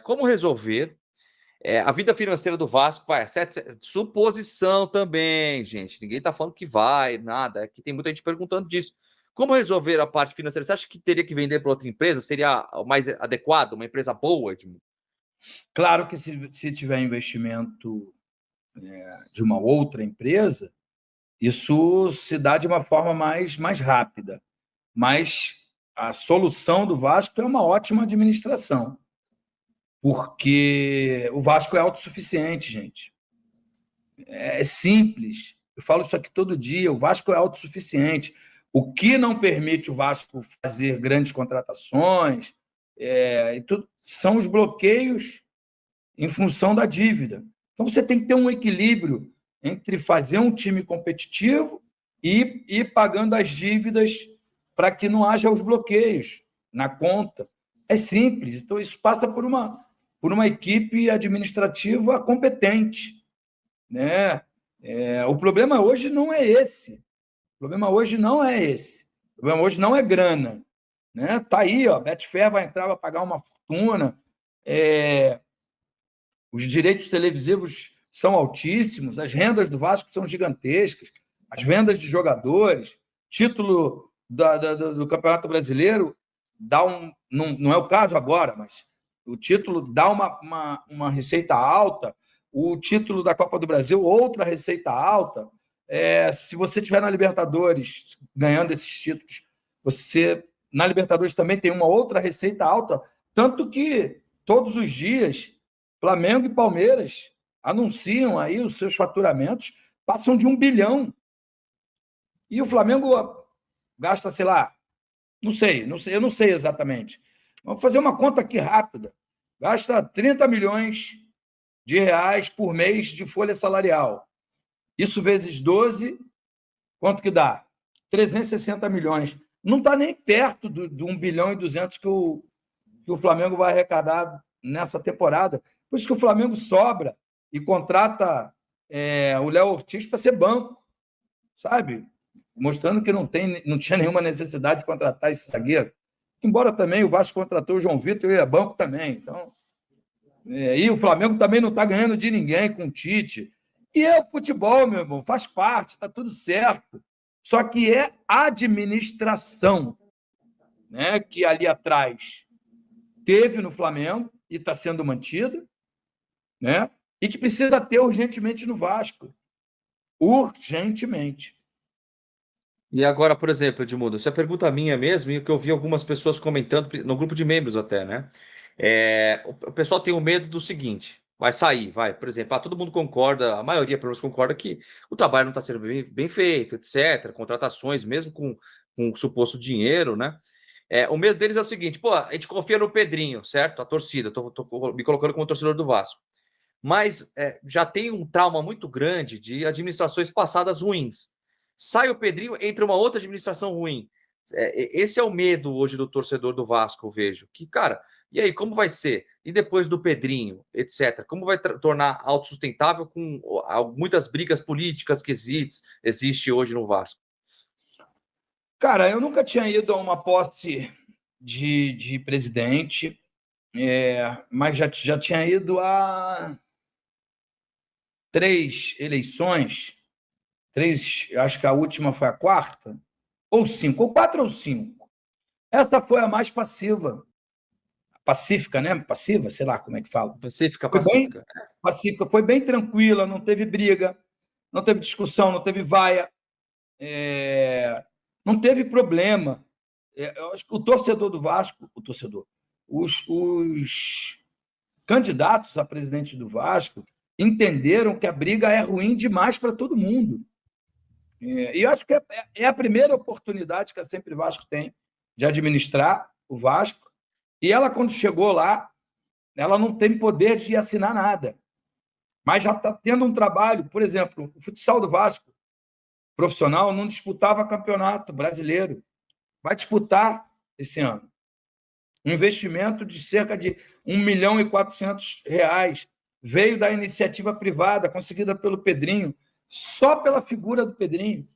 Como resolver a vida financeira do Vasco? Suposição também, gente. Ninguém está falando que vai, nada. Aqui tem muita gente perguntando disso. Como resolver a parte financeira? Você acha que teria que vender para outra empresa? Seria o mais adequado? Uma empresa boa, Edmundo? Claro que se tiver investimento de uma outra empresa, isso se dá de uma forma mais rápida. Mas a solução do Vasco é uma ótima administração, porque o Vasco é autossuficiente, gente. É simples. Eu falo isso aqui todo dia. O Vasco é autossuficiente. O que não permite o Vasco fazer grandes contratações e tudo, são os bloqueios em função da dívida. Então, você tem que ter um equilíbrio entre fazer um time competitivo e ir pagando as dívidas para que não haja os bloqueios na conta. É simples. Então, isso passa por uma equipe administrativa competente, né? O problema hoje não é esse. O problema hoje não é esse. O problema hoje não é grana, né? Tá aí, ó, Betfair vai entrar, vai pagar uma fortuna. Os direitos televisivos são altíssimos, as rendas do Vasco são gigantescas, as vendas de jogadores, título do Campeonato Brasileiro dá não é o caso agora, mas o título dá uma receita alta, o título da Copa do Brasil, outra receita alta. Se você estiver na Libertadores ganhando esses títulos, você na Libertadores também tem uma outra receita alta, tanto que todos os dias Flamengo e Palmeiras anunciam aí os seus faturamentos, passam de 1 bilhão. E o Flamengo gasta, sei lá, não sei, eu não sei exatamente. Vamos fazer uma conta aqui rápida. Gasta 30 milhões de reais por mês de folha salarial. Isso vezes 12, quanto que dá? 360 milhões. Não está nem perto do 1 bilhão e 200 que o Flamengo vai arrecadar nessa temporada. Por isso que o Flamengo sobra e contrata o Léo Ortiz para ser banco, sabe? Mostrando que não tinha nenhuma necessidade de contratar esse zagueiro. Embora também o Vasco contratou o João Vitor e ele é banco também. Então, e o Flamengo também não está ganhando de ninguém com o Tite. E é o futebol, meu irmão, faz parte, está tudo certo. Só que é administração, né, que ali atrás teve no Flamengo e está sendo mantida, né? E que precisa ter urgentemente no Vasco. Urgentemente. E agora, por exemplo, Edmundo, essa é pergunta minha mesmo, e que eu vi algumas pessoas comentando, no grupo de membros até, né? O pessoal tem o medo do seguinte: vai sair, por exemplo, todo mundo concorda, a maioria pelo menos concorda que o trabalho não está sendo bem feito, etc. Contratações, mesmo com suposto dinheiro, né? O medo deles é o seguinte: pô, a gente confia no Pedrinho, certo? A torcida, tô me colocando como torcedor do Vasco. Mas já tem um trauma muito grande de administrações passadas ruins. Sai o Pedrinho, entra uma outra administração ruim. Esse é o medo hoje do torcedor do Vasco, eu vejo. Que, cara, e aí, como vai ser? E depois do Pedrinho, etc. Como vai tornar autossustentável com muitas brigas políticas que existe hoje no Vasco? Cara, eu nunca tinha ido a uma posse de presidente, mas já tinha ido a 3 eleições, 3, acho que a última foi a 4ª, ou 5, ou 4 ou 5. Essa foi a mais pacífica, né? Passiva, sei lá como é que fala. Pacífica. Bem pacífica, foi bem tranquila, não teve briga, não teve discussão, não teve vaia, não teve problema. Eu acho que o torcedor do Vasco, os candidatos a presidente do Vasco entenderam que a briga é ruim demais para todo mundo. E eu acho que é a primeira oportunidade que a Sempre Vasco tem de administrar o Vasco. E ela, quando chegou lá, ela não tem poder de assinar nada. Mas já está tendo um trabalho. Por exemplo, o futsal do Vasco profissional não disputava campeonato brasileiro. Vai disputar esse ano. Um investimento de cerca de R$ 1.400.000 veio da iniciativa privada conseguida pelo Pedrinho, só pela figura do Pedrinho.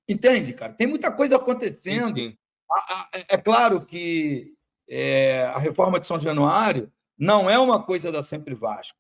Entende, cara? Tem muita coisa acontecendo. Sim. É claro que a reforma de São Januário não é uma coisa da Sempre Vasco,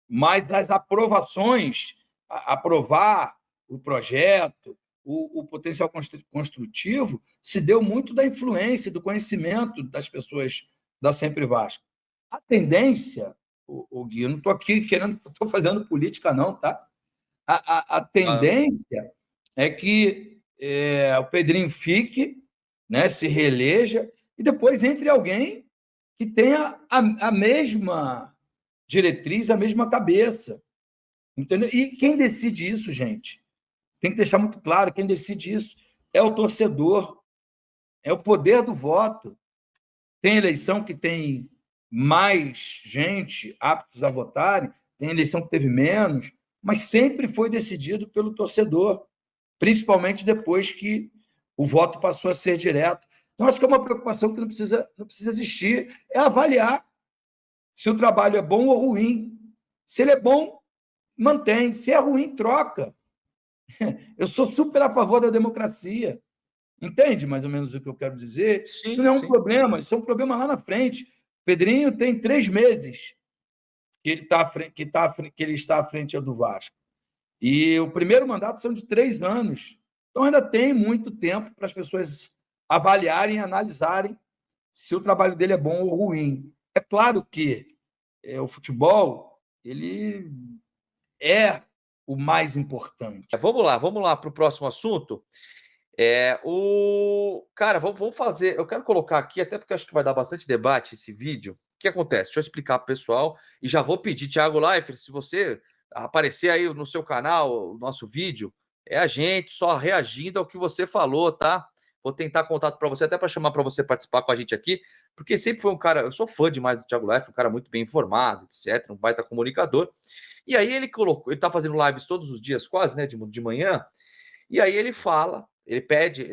mas das aprovações, aprovar o projeto, o potencial construtivo, se deu muito da influência, do conhecimento das pessoas da Sempre Vasco. A tendência, o Gui, eu não estou aqui estou fazendo política, não, tá? A tendência é que o Pedrinho fique, né, se reeleja, e depois entre alguém que tenha a mesma diretriz, a mesma cabeça. Entendeu? E quem decide isso, gente, tem que deixar muito claro, quem decide isso é o torcedor, é o poder do voto. Tem eleição que tem mais gente aptos a votarem, tem eleição que teve menos, mas sempre foi decidido pelo torcedor, principalmente depois que o voto passou a ser direto. Então, acho que é uma preocupação que não precisa existir, é avaliar se o trabalho é bom ou ruim. Se ele é bom, mantém. Se é ruim, troca. Eu sou super a favor da democracia. Entende mais ou menos o que eu quero dizer? Sim, isso não é um sim. problema, isso é um problema lá na frente. Pedrinho tem 3 meses que ele está à frente do Vasco. E o primeiro mandato são de 3 anos. Então ainda tem muito tempo para as pessoas avaliarem e analisarem se o trabalho dele é bom ou ruim. É claro que o futebol ele é o mais importante. Vamos lá para o próximo assunto. Cara, vamos fazer. Eu quero colocar aqui, até porque acho que vai dar bastante debate esse vídeo. O que acontece? Deixa eu explicar para o pessoal e já vou pedir, Thiago Leifert, se você aparecer aí no seu canal, o nosso vídeo, é a gente só reagindo ao que você falou, tá? Vou tentar contato para você, até para chamar para você participar com a gente aqui, porque sempre foi um cara, eu sou fã demais do Thiago Leifert, um cara muito bem informado, etc., um baita comunicador. E aí ele tá fazendo lives todos os dias, quase, né, de manhã, e aí ele fala, ele pede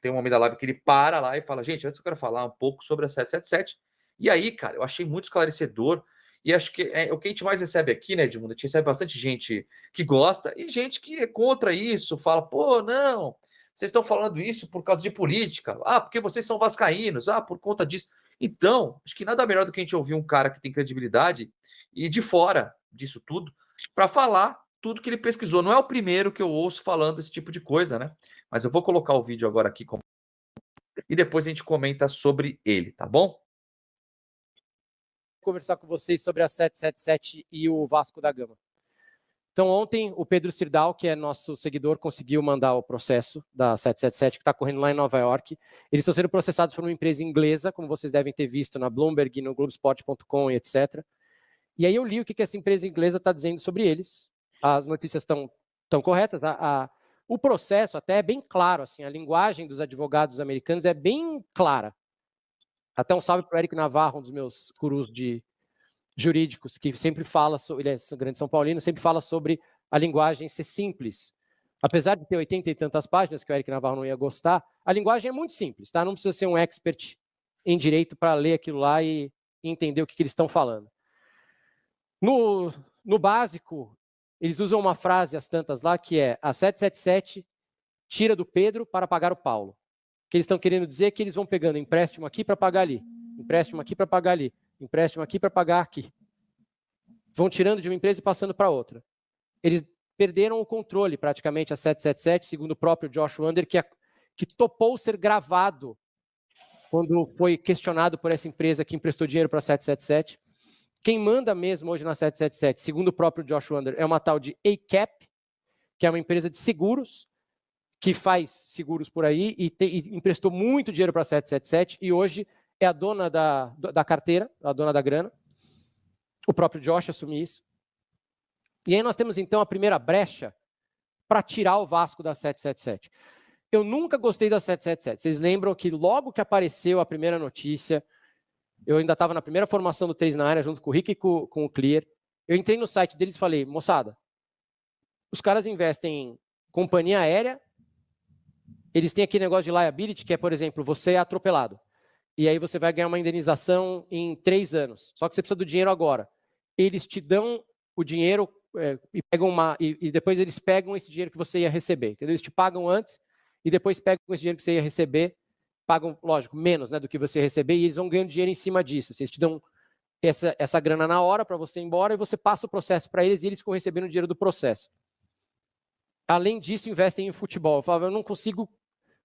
tem um momento da live que ele para lá e fala, gente, antes eu quero falar um pouco sobre a 777. E aí, cara, eu achei muito esclarecedor, e acho que é o que a gente mais recebe aqui, né, Edmundo? A gente recebe bastante gente que gosta e gente que é contra isso, fala, pô, não, vocês estão falando isso por causa de política, porque vocês são vascaínos, por conta disso. Então, acho que nada melhor do que a gente ouvir um cara que tem credibilidade e de fora disso tudo, para falar tudo que ele pesquisou. Não é o primeiro que eu ouço falando esse tipo de coisa, né? Mas eu vou colocar o vídeo agora aqui e depois a gente comenta sobre ele, tá bom? Conversar com vocês sobre a 777 e o Vasco da Gama. Então, ontem, o Pedro Sirdal, que é nosso seguidor, conseguiu mandar o processo da 777, que está correndo lá em Nova York. Eles estão sendo processados por uma empresa inglesa, como vocês devem ter visto na Bloomberg, no Globespot.com e etc. E aí eu li o que essa empresa inglesa está dizendo sobre eles. As notícias estão corretas. O processo até é bem claro, assim, a linguagem dos advogados americanos é bem clara. Até um salve para o Eric Navarro, um dos meus gurus jurídicos, que sempre fala, ele é grande São Paulino, sempre fala sobre a linguagem ser simples. Apesar de ter 80 e tantas páginas, que o Eric Navarro não ia gostar, a linguagem é muito simples, tá? Não precisa ser um expert em direito para ler aquilo lá e entender o que eles estão falando. No básico, eles usam uma frase, as tantas lá, que é a 777 tira do Pedro para pagar o Paulo. O que eles estão querendo dizer é que eles vão pegando empréstimo aqui para pagar ali, empréstimo aqui para pagar ali, empréstimo aqui para pagar aqui. Vão tirando de uma empresa e passando para outra. Eles perderam o controle, praticamente, a 777, segundo o próprio Josh Wander, que topou ser gravado quando foi questionado por essa empresa que emprestou dinheiro para a 777. Quem manda mesmo hoje na 777, segundo o próprio Josh Wander, é uma tal de ACAP, que é uma empresa de seguros, que faz seguros por aí e emprestou muito dinheiro para a 777 e hoje é a dona da carteira, a dona da grana. O próprio Josh assumiu isso. E aí nós temos, então, a primeira brecha para tirar o Vasco da 777. Eu nunca gostei da 777. Vocês lembram que logo que apareceu a primeira notícia, eu ainda estava na primeira formação do 3 na área, junto com o Rick e com o Clear. Eu entrei no site deles e falei, moçada, os caras investem em companhia aérea, eles têm aquele negócio de liability, que é, por exemplo, você é atropelado. E aí você vai ganhar uma indenização em 3 anos. Só que você precisa do dinheiro agora. Eles te dão o dinheiro e depois eles pegam esse dinheiro que você ia receber. Entendeu? Eles te pagam antes e depois pegam esse dinheiro que você ia receber pagam, lógico, menos, né, do que você receber, e eles vão ganhando dinheiro em cima disso. Eles te dão essa grana na hora para você ir embora e você passa o processo para eles e eles ficam recebendo o dinheiro do processo. Além disso, investem em futebol. Eu falava, eu não consigo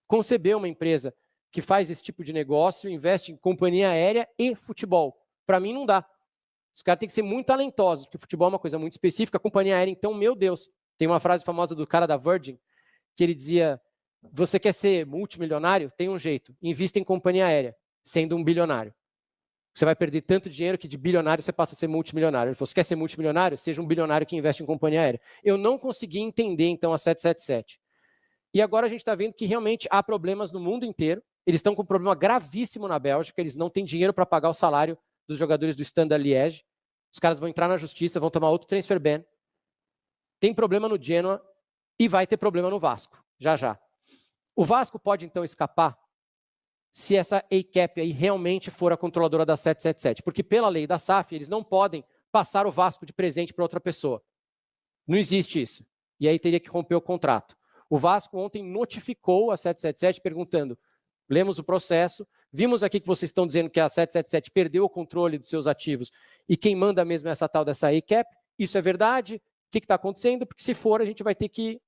conceber uma empresa que faz esse tipo de negócio, investe em companhia aérea e futebol. Para mim, não dá. Os caras têm que ser muito talentosos, porque futebol é uma coisa muito específica. A companhia aérea, então, meu Deus. Tem uma frase famosa do cara da Virgin, que ele dizia, você quer ser multimilionário? Tem um jeito. Invista em companhia aérea, sendo um bilionário. Você vai perder tanto dinheiro que de bilionário você passa a ser multimilionário. Ele falou, você quer ser multimilionário? Seja um bilionário que investe em companhia aérea. Eu não consegui entender, então, a 777. E agora a gente está vendo que realmente há problemas no mundo inteiro. Eles estão com um problema gravíssimo na Bélgica. Eles não têm dinheiro para pagar o salário dos jogadores do Standard Liège. Os caras vão entrar na justiça, vão tomar outro transfer ban. Tem problema no Genoa e vai ter problema no Vasco, já já. O Vasco pode, então, escapar se essa ACAP aí realmente for a controladora da 777. Porque pela lei da SAF, eles não podem passar o Vasco de presente para outra pessoa. Não existe isso. E aí teria que romper o contrato. O Vasco ontem notificou a 777 perguntando, lemos o processo, vimos aqui que vocês estão dizendo que a 777 perdeu o controle dos seus ativos e quem manda mesmo é essa tal dessa ACAP. Isso é verdade? O que está acontecendo? Porque se for, a gente vai ter que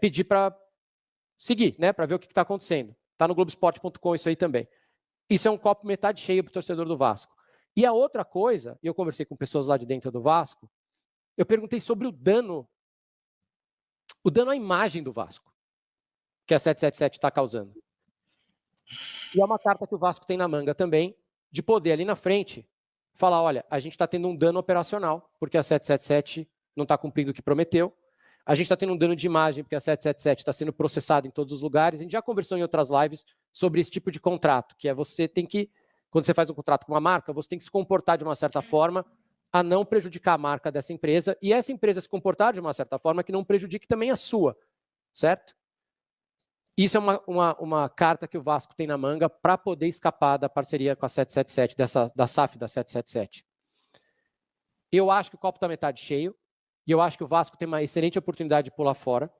pedir para seguir, né? Para ver o que está acontecendo. Está no Globoesporte.com isso aí também. Isso é um copo metade cheio para o torcedor do Vasco. E a outra coisa, eu conversei com pessoas lá de dentro do Vasco, eu perguntei sobre o dano à imagem do Vasco, que a 777 está causando. E é uma carta que o Vasco tem na manga também, de poder ali na frente falar, olha, a gente está tendo um dano operacional, porque a 777 não está cumprindo o que prometeu. A gente está tendo um dano de imagem, porque a 777 está sendo processada em todos os lugares. A gente já conversou em outras lives sobre esse tipo de contrato, que é você tem que, quando você faz um contrato com uma marca, você tem que se comportar de uma certa forma a não prejudicar a marca dessa empresa, e essa empresa se comportar de uma certa forma que não prejudique também a sua, certo? Isso é uma carta que o Vasco tem na manga para poder escapar da parceria com a 777, da SAF da 777. Eu acho que o copo está metade cheio, e eu acho que o Vasco tem uma excelente oportunidade de pular fora.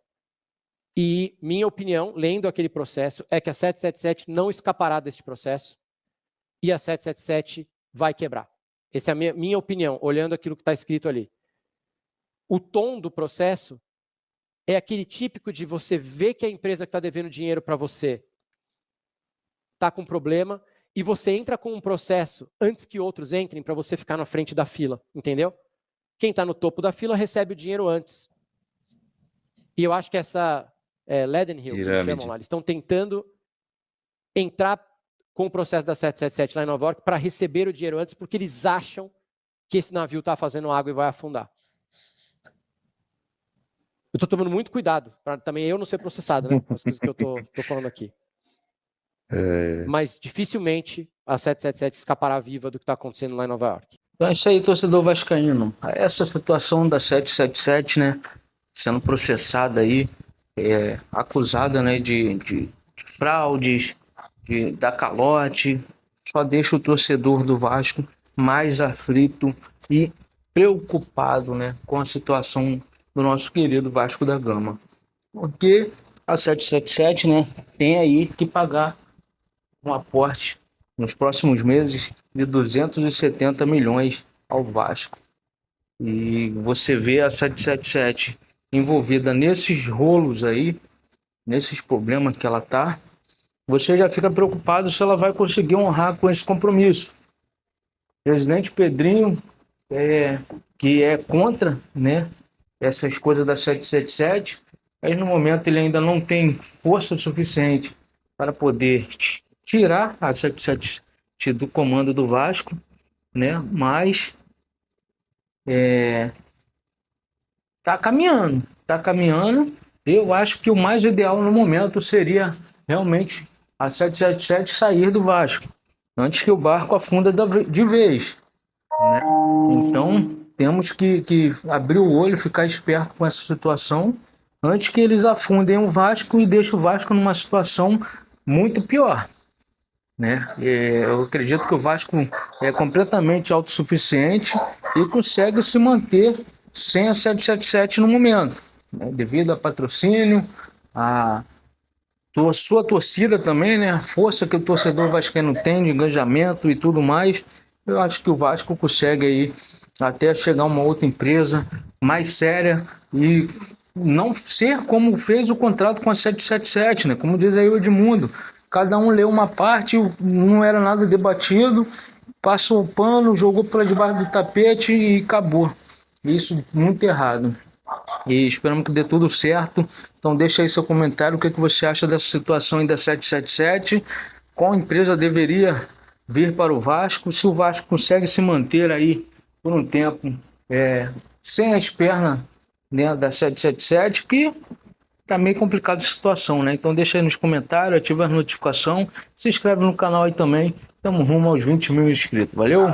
E minha opinião, lendo aquele processo, é que a 777 não escapará deste processo e a 777 vai quebrar. Essa é a minha opinião, olhando aquilo que está escrito ali. O tom do processo é aquele típico de você ver que a empresa que está devendo dinheiro para você está com problema e você entra com um processo antes que outros entrem para você ficar na frente da fila, entendeu? Quem está no topo da fila recebe o dinheiro antes. E eu acho que essa Leadenhall, que eles chamam lá, eles estão tentando entrar com o processo da 777 lá em Nova York para receber o dinheiro antes, porque eles acham que esse navio está fazendo água e vai afundar. Eu estou tomando muito cuidado, para também eu não ser processado, né, com as coisas que eu estou falando aqui. Mas dificilmente a 777 escapará viva do que está acontecendo lá em Nova York. Então é isso aí, torcedor vascaíno. Essa situação da 777, né, sendo processada aí, acusada, né, de fraudes, de dar calote, só deixa o torcedor do Vasco mais aflito e preocupado, né, com a situação do nosso querido Vasco da Gama. Porque a 777, né, tem aí que pagar um aporte nos próximos meses de 270 milhões ao Vasco. E você vê a 777 envolvida nesses rolos aí, nesses problemas que ela tá, você já fica preocupado se ela vai conseguir honrar com esse compromisso. O presidente Pedrinho, que é contra, né, essas coisas da 777, mas no momento ele ainda não tem força suficiente para poder tirar a 777 do comando do Vasco, né? Mas tá caminhando. Eu acho que o mais ideal no momento seria realmente a 777 sair do Vasco, antes que o barco afunda de vez, né? Então temos que abrir o olho, ficar esperto com essa situação, antes que eles afundem o Vasco e deixem o Vasco numa situação muito pior, né? Eu acredito que o Vasco é completamente autossuficiente e consegue se manter sem a 777 no momento, né? Devido a patrocínio, a sua torcida também, né? A força que o torcedor vascaíno tem de engajamento e tudo mais. Eu acho que o Vasco consegue aí até chegar a uma outra empresa mais séria e não ser como fez o contrato com a 777, né? Como diz aí o Edmundo, cada um leu uma parte, não era nada debatido, passou o pano, jogou para debaixo do tapete e acabou. Isso muito errado. E esperamos que dê tudo certo. Então deixa aí seu comentário, o que você acha dessa situação aí da 777, qual empresa deveria vir para o Vasco, se o Vasco consegue se manter aí por um tempo sem as pernas, né, da 777, que tá meio complicada a situação, né? Então deixa aí nos comentários, ativa a notificação, se inscreve no canal aí também, estamos rumo aos 20 mil inscritos, valeu?